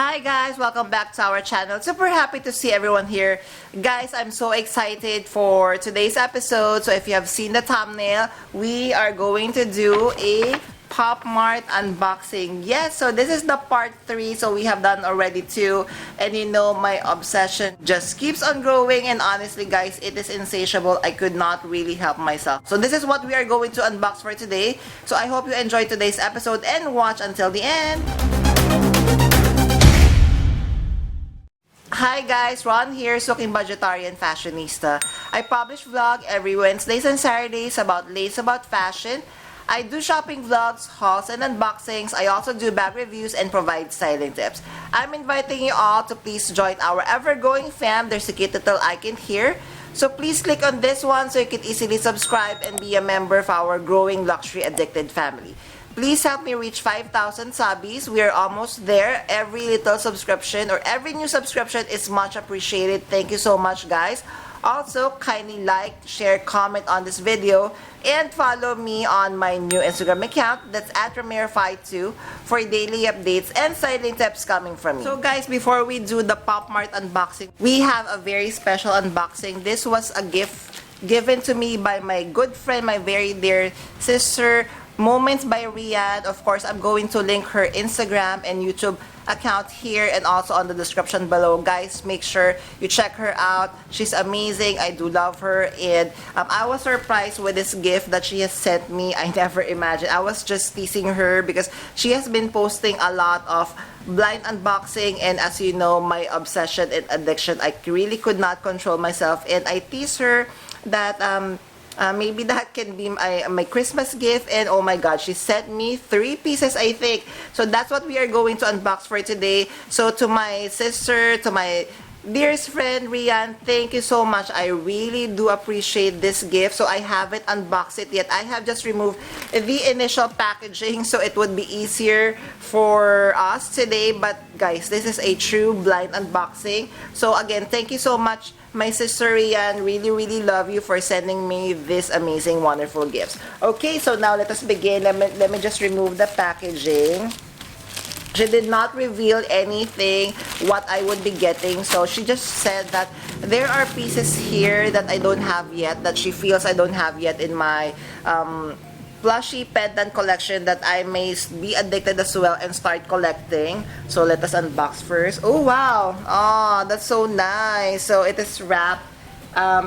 Hi guys, welcome back to our channel. Super happy to see everyone here. Guys, I'm so excited for today's episode. So if you have seen the thumbnail, we are going to do a Popmart unboxing. Yes, so this is the part 3. So we have done already 2. And you know, my obsession just keeps on growing. And honestly guys, it is insatiable. I could not really help myself. So this is what we are going to unbox for today. So I hope you enjoyed today's episode and watch until the end. Hi guys, Ron here, Suking Budgetarian Fashionista. I publish vlog every Wednesdays and Saturdays about latest about fashion. I do shopping vlogs, hauls, and unboxings. I also do bag reviews and provide styling tips. I'm inviting you all to please join our ever-growing fam. There's a cute little icon here. So please click on this one so you can easily subscribe and be a member of our growing luxury addicted family. Please help me reach 5,000 subbies. We are almost there. Every little subscription or every new subscription is much appreciated. Thank you so much, guys. Also, kindly like, share, comment on this video, and follow me on my new Instagram account. That's at Ramiro52 for daily updates and styling tips coming from me. So guys, before we do the Popmart unboxing, we have a very special unboxing. This was a gift given to me by my good friend, my very dear sister, Moments by Rian. Of course, I'm going to link her Instagram and YouTube account here and also on the description below. Guys, make sure you check her out. She's amazing. I do love her. And I was surprised with this gift that she has sent me. I never imagined. I was just teasing her because she has been posting a lot of blind unboxing, and as you know, my obsession and addiction, I really could not control myself, and I tease her that maybe that can be my Christmas gift. And oh my god, she sent me 3 pieces, I think. So that's what we are going to unbox for today. So to my sister, to my dearest friend Rian, thank you so much. I really do appreciate this gift. So I haven't unboxed it yet. I have just removed the initial packaging so it would be easier for us today. But guys, this is a true blind unboxing. So again, thank you so much, my sister Rian. Really love you for sending me this amazing, wonderful gifts. Okay, so now let us begin. Let me just remove the packaging. She did not reveal anything what I would be getting. So she just said that there are pieces here that I don't have yet, that she feels I don't have yet in my plushie pendant collection, that I may be addicted as well and start collecting. So let us unbox first. Oh wow, oh that's so nice. So it is wrapped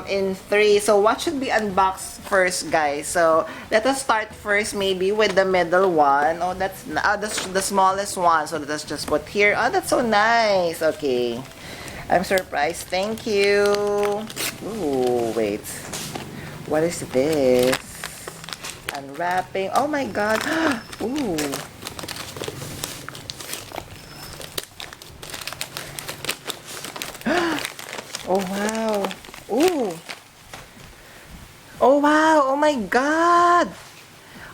in 3. So what should be unboxed first, guys? So let us start first maybe with the middle one. Oh, that's the smallest one. So let us just put here. Oh, that's so nice. Okay, I'm surprised. Thank you. Ooh, wait, what is this? Unwrapping. Oh my god. Ooh. Oh wow. Ooh. Oh wow. Oh my god.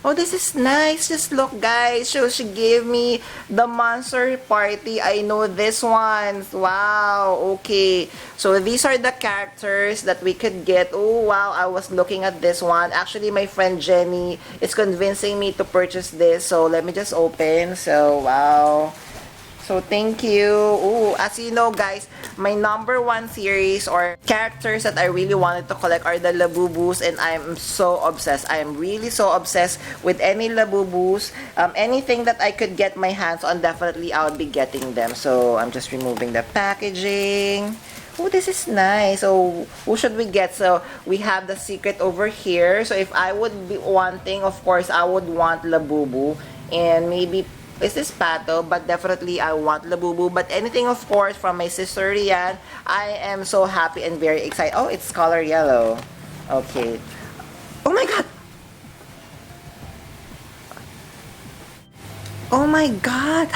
Oh, this is nice. Just look, guys. So she gave me the Monster Party. I know this one. Wow. Okay. So these are the characters that we could get. Oh, wow. I was looking at this one. Actually, my friend Jenny is convincing me to purchase this. So let me just open. So, wow. So thank you. Ooh, as you know, guys, my #1 series or characters that I really wanted to collect are the Labubu's, and I'm so obsessed. I am really so obsessed with any Labubu's. Anything that I could get my hands on, definitely I would be getting them. So I'm just removing the packaging. Oh, this is nice. So who should we get? So we have the secret over here. So if I would be wanting, of course, I would want Labubu, and maybe is this Pato, but definitely I want Labubu. But anything, of course, from my sister Rian, I am so happy and very excited. Oh, it's color yellow. Okay. Oh my god. Oh my god.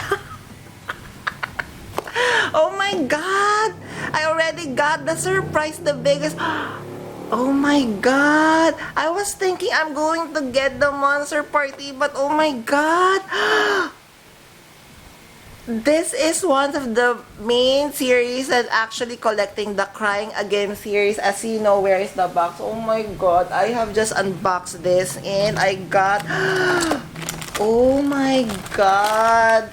Oh my god. I already got the surprise, the biggest. Oh my god. I was thinking I'm going to get the Monster Party, but oh my god. This is one of the main series that actually collecting the Crying Again series. As you know, where is the box? Oh my god, I have just unboxed this and I got oh my god,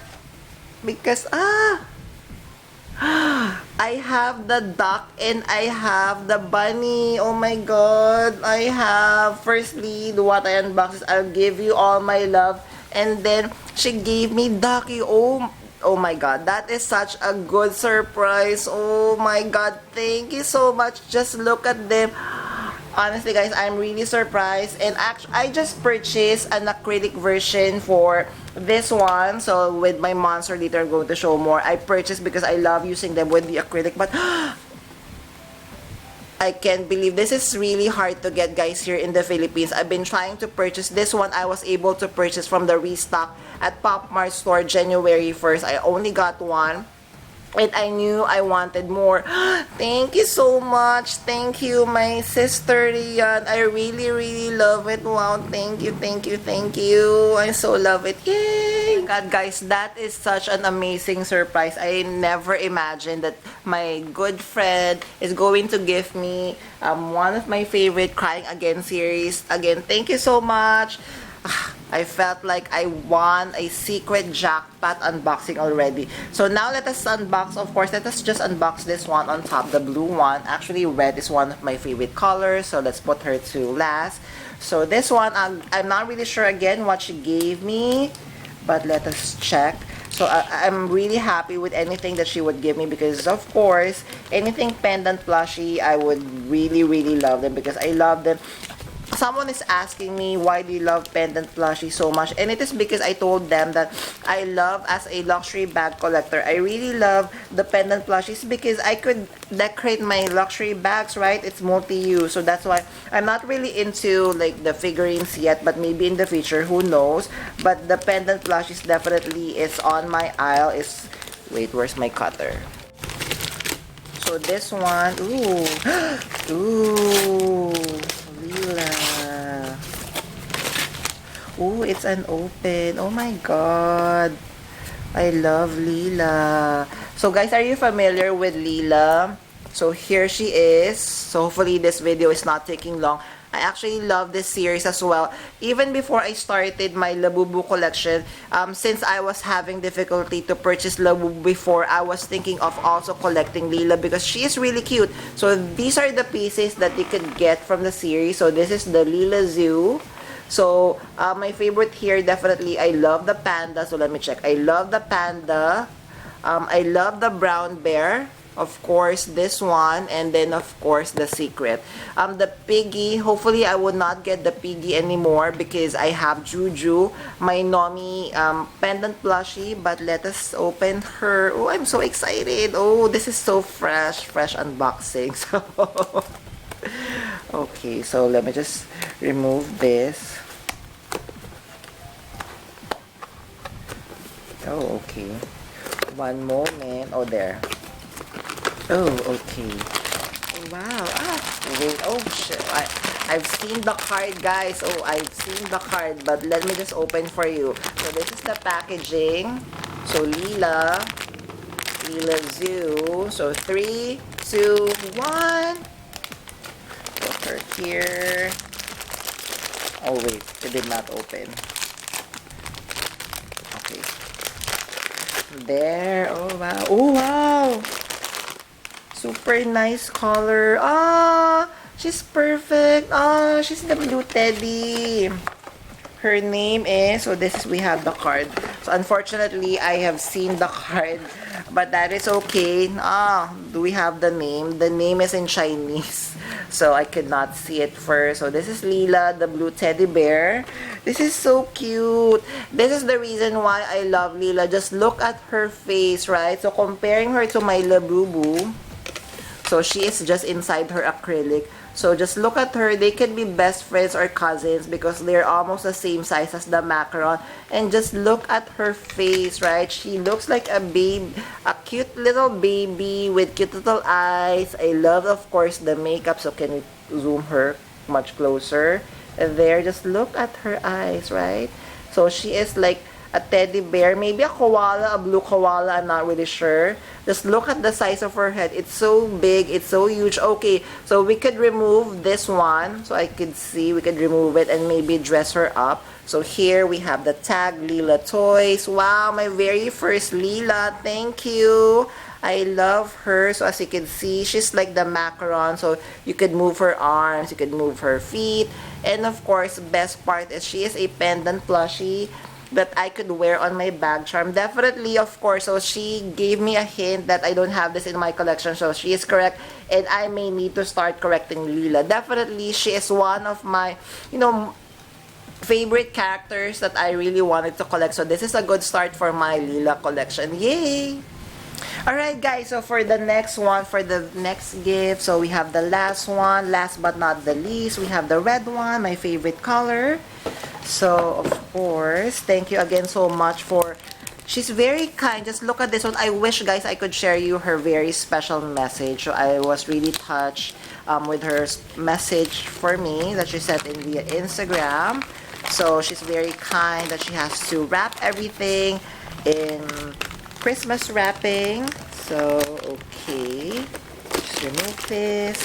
because I have the duck and I have the bunny. Oh my god. I have, firstly, what I unboxed is I'll give you all my love. And then, she gave me ducky. Oh my god. That is such a good surprise. Oh my god. Thank you so much. Just look at them. Honestly, guys, I'm really surprised. And actually, I just purchased an acrylic version for this one. So, with my monster, later I'm going to show more. I purchased because I love using them with the acrylic. But, I can't believe this is really hard to get, guys, here in the Philippines. I've been trying to purchase this one. I was able to purchase from the restock at Popmart store January 1st. I only got one. And I knew I wanted more. Thank you so much. Thank you, my sister Rian. I really, really love it. Wow, thank you, thank you, thank you. I so love it. Yay! God, guys, that is such an amazing surprise. I never imagined that my good friend is going to give me one of my favorite Crying Again series. Again, thank you so much. I felt like I won a secret jackpot unboxing already. So now let us unbox. Of course, let us just unbox this one on top, the blue one. Actually, red is one of my favorite colors, so let's put her to last. So this one, I'm not really sure again what she gave me, but let us check. So I'm really happy with anything that she would give me because, of course, anything pendant plushie, I would really, really love them because I love them. Someone is asking me why do you love pendant plushie so much, and it is because I told them that I love, as a luxury bag collector, I really love the pendant plushies because I could decorate my luxury bags, right? It's multi-use, so that's why I'm not really into like the figurines yet, but maybe in the future, who knows. But the pendant plushies definitely is on my aisle. Is, wait, where's my cutter? So this one, ooh, ooh, Leela. Ooh, it's an open. Oh my god. I love Leela. So guys, are you familiar with Leela? So here she is. So hopefully this video is not taking long. I actually love this series as well. Even before I started my LOOOOVE collection, since I was having difficulty to purchase LOOOOVE before, I was thinking of also collecting Leela because she is really cute. So these are the pieces that you could get from the series. So this is the Leela Zoo. So my favorite here, definitely, I love the panda. So let me check. I love the panda. I love the brown bear. Of course, this one, and then of course the secret. The piggy, hopefully I would not get the piggy anymore because I have Juju, my Nomi pendant plushie. But let us open her. Oh, I'm so excited. Oh, this is so fresh unboxing. So okay, so let me just remove this. Oh, okay. One moment. Oh, there. Oh, okay. Wow. Wait. Oh, shit. I've seen the card, guys. Oh, I've seen the card. But let me just open for you. So, this is the packaging. So, Leela Zoo. So, 3, 2, 1. Put her here. Oh, wait. It did not open. Okay. There. Oh, wow. Oh, wow. Super nice color. Ah, she's perfect. Ah, she's the blue teddy. Her name is, so this is, we have the card. So unfortunately, I have seen the card, but that is okay. Ah, do we have the name? The name is in Chinese, so I could not see it first. So this is Leela, the blue teddy bear. This is so cute. This is the reason why I love Leela. Just look at her face, right? So comparing her to my LOOOOVE, so she is just inside her acrylic. So just look at her. They can be best friends or cousins because they're almost the same size as the macaron. And just look at her face, right? She looks like a babe, a cute little baby with cute little eyes. I love, of course, the makeup. So can we zoom her much closer? And there, just look at her eyes, right? So she is like a teddy bear, maybe a koala, a blue koala, I'm not really sure. Just look at the size of her head. It's so big, it's so huge. Okay, so we could remove this one, so I could see, we could remove it and maybe dress her up. So here we have the tag, Leela Toys. Wow, my very first Leela. Thank you. I love her. So as you can see, she's like the macaron. So you could move her arms, you could move her feet. And of course, best part is she is a pendant plushie that I could wear on my bag charm. Definitely, of course. So she gave me a hint that I don't have this in my collection. So she is correct. And I may need to start correcting Leela. Definitely, she is one of my, you know, favorite characters that I really wanted to collect. So this is a good start for my Leela collection. Yay! Alright guys, so for the next one, for the next gift, so we have the last one, last but not the least, we have the red one, my favorite color. So of course, thank you again so much for, she's very kind. Just look at this one. I wish guys I could share you her very special message. So I was really touched with her message for me that she sent in via Instagram. So she's very kind that she has to wrap everything in Christmas wrapping. So okay, just remove this.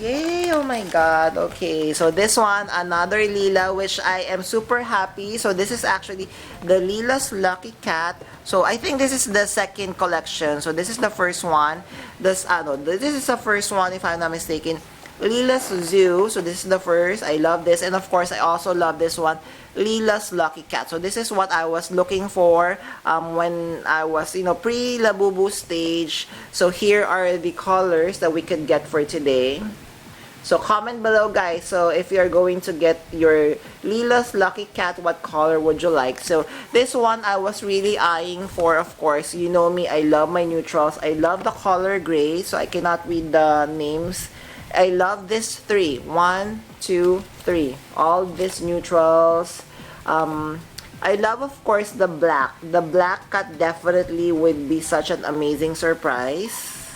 Yay, oh my god. Okay, so this one, another Leela, which I am super happy. So this is actually the Leela's Lucky Cat. So I think this is the second collection. So this is the first one. This is the first one if I'm not mistaken. Leela's Zoo. So this is the first. I love this. And of course, I also love this one, Leela's Lucky Cat. So this is what I was looking for when I was, you know, pre-Labubu stage. So here are the colors that we could get for today. So comment below guys. So if you're going to get your Leela's Lucky Cat, what color would you like? So this one I was really eyeing for, of course. You know me, I love my neutrals. I love the color gray. So I cannot read the names. I love this three. 1, 2, 3. All these neutrals. I love, of course, the black. The black cat definitely would be such an amazing surprise.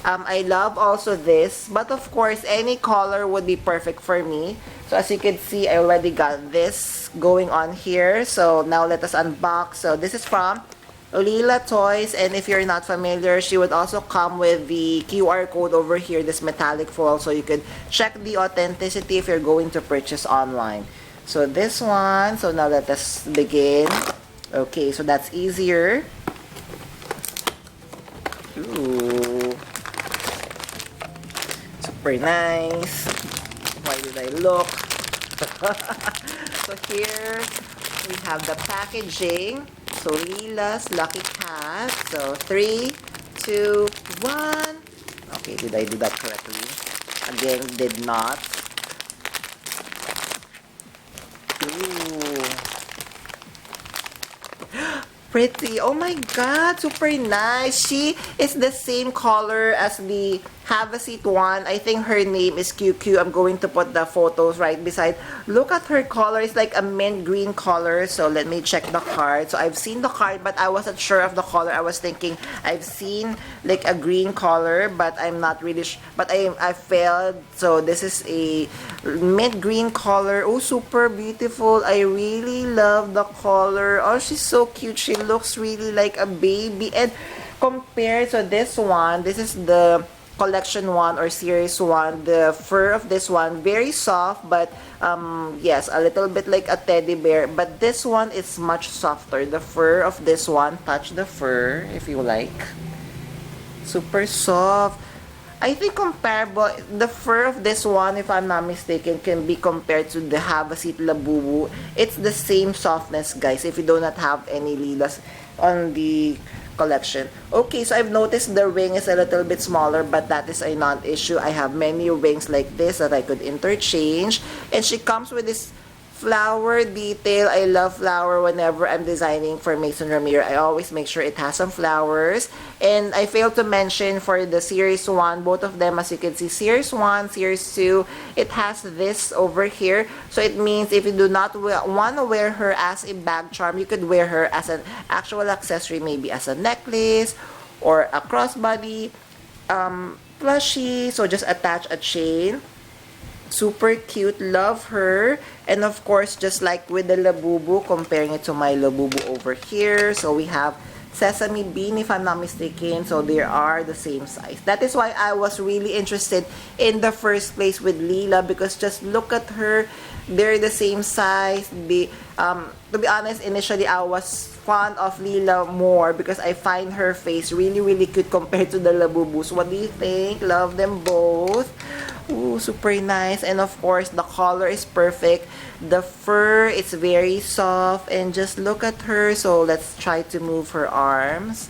I love also this. But, of course, any color would be perfect for me. So, as you can see, I already got this going on here. So, now let us unbox. So, this is from Leela Toys, and if you're not familiar, she would also come with the QR code over here, this metallic foil, so you could check the authenticity if you're going to purchase online. So this one, so now let us begin. Okay, so that's easier. Ooh, super nice. Why did I look? So here we have the packaging. So Leela's Lucky Cat. So 3, 2, 1. Okay, did I do that correctly? Again, did not. Ooh. Pretty. Oh my god, super nice. She is the same color as the Have a Seat one. I think her name is QQ. I'm going to put the photos right beside. Look at her color. It's like a mint green color. So let me check the card. So I've seen the card, but I wasn't sure of the color. I was thinking I've seen like a green color, but I'm not really sure. But I failed. So this is a mint green color. Oh, super beautiful. I really love the color. Oh, she's so cute. She looks really like a baby. And compared to this one, this is the collection one or series one. The fur of this one very soft, but yes, a little bit like a teddy bear, but this one is much softer. The fur of this one, touch the fur if you like, super soft. I think comparable, the fur of this one, if I'm not mistaken, can be compared to the Have a Seat Labubu. It's the same softness guys if you do not have any Leelas on the collection. Okay, so I've noticed the ring is a little bit smaller, but that is a non-issue. I have many rings like this that I could interchange, and she comes with this flower detail. I love flower whenever I'm designing for Maison Ramiro. I always make sure it has some flowers. And I failed to mention for the series 1, both of them, as you can see, series 1, series 2, it has this over here. So it means if you do not want to wear her as a bag charm, you could wear her as an actual accessory, maybe as a necklace or a crossbody plushie. So just attach a chain. Super cute, love her. And of course, just like with the Labubu, comparing it to my Labubu over here, so we have sesame bean, if I'm not mistaken. So they are the same size. That is why I was really interested in the first place with Leela, because just look at her. They're the same size. To be honest, initially I was fond of Leela more because I find her face really, really cute compared to the Labubu's. What do you think? Love them both. Ooh, super nice. And of course, the color is perfect. The fur is very soft. And just look at her. So let's try to move her arms.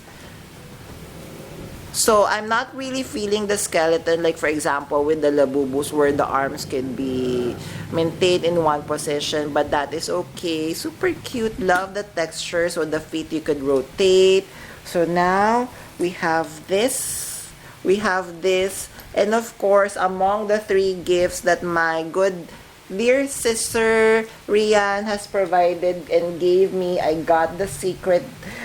So I'm not really feeling the skeleton, like for example with the Labubus where the arms can be maintained in one position, but that is okay. Super cute. Love the texture. So the feet you could rotate. So now we have this. We have this. And of course, among the 3 gifts that my good dear sister Rian has provided and gave me, I got the secret.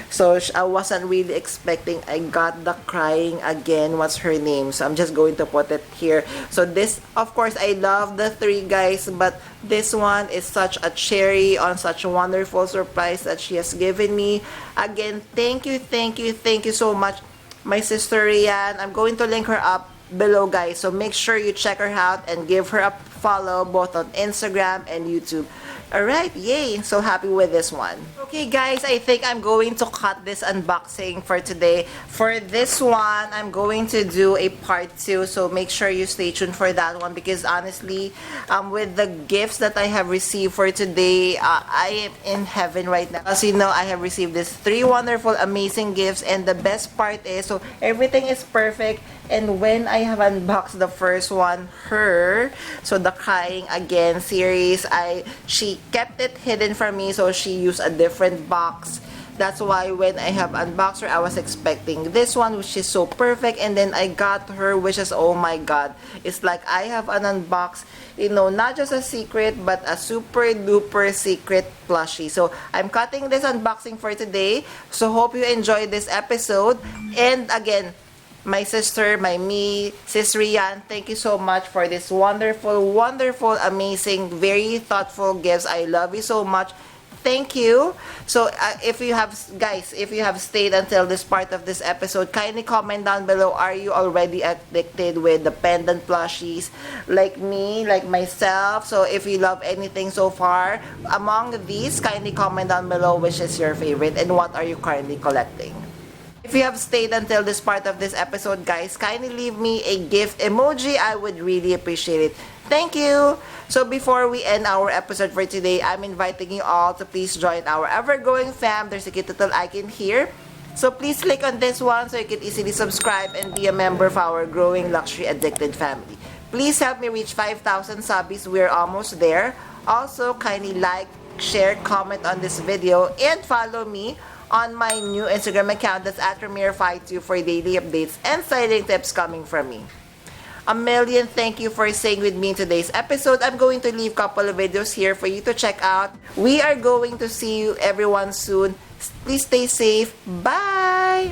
So I wasn't really expecting. I got the crying again. What's her name? So I'm just going to put it here. So this, of course, I love the 3 guys, but this one is such a cherry on such a wonderful surprise that she has given me. Again, thank you so much, my sister Rian. I'm going to link her up below, guys, so make sure you check her out and give her a follow both on Instagram and YouTube. Alright, yay! So happy with this one. Okay guys, I think I'm going to cut this unboxing for today. For this one, I'm going to do a part 2, so make sure you stay tuned for that one, because honestly, with the gifts that I have received for today, I am in heaven right now. As you know, I have received these 3 wonderful, amazing gifts, and the best part is, so everything is perfect. And when I have unboxed the first one, her, so the Crying Again series, she kept it hidden from me, so she used a different box. That's why when I have unboxed her, I was expecting this one, which is so perfect, and then I got her, which is, oh my god, it's like I have an unboxed, you know, not just a secret, but a super duper secret plushie. So I'm cutting this unboxing for today, so hope you enjoyed this episode. And again, my sister, Sis Rian, thank you so much for this wonderful, amazing, very thoughtful gifts. I love you so much. Thank you. So if you have stayed until this part of this episode, kindly comment down below, are you already addicted with the pendant plushies like me, like myself? So if you love anything so far among these, kindly comment down below which is your favorite and what are you currently collecting. If you have stayed until this part of this episode, guys, kindly leave me a gift emoji. I would really appreciate it. Thank you! So before we end our episode for today, I'm inviting you all to please join our ever-growing fam. There's a cute little icon here. So please click on this one so you can easily subscribe and be a member of our growing luxury addicted family. Please help me reach 5,000 subbies. We're almost there. Also, kindly like, share, comment on this video, and follow me on my new Instagram account, that's @Ramir52, for daily updates and styling tips coming from me. A million thank you for staying with me in today's episode. I'm going to leave a couple of videos here for you to check out. We are going to see you everyone soon. Please stay safe. Bye!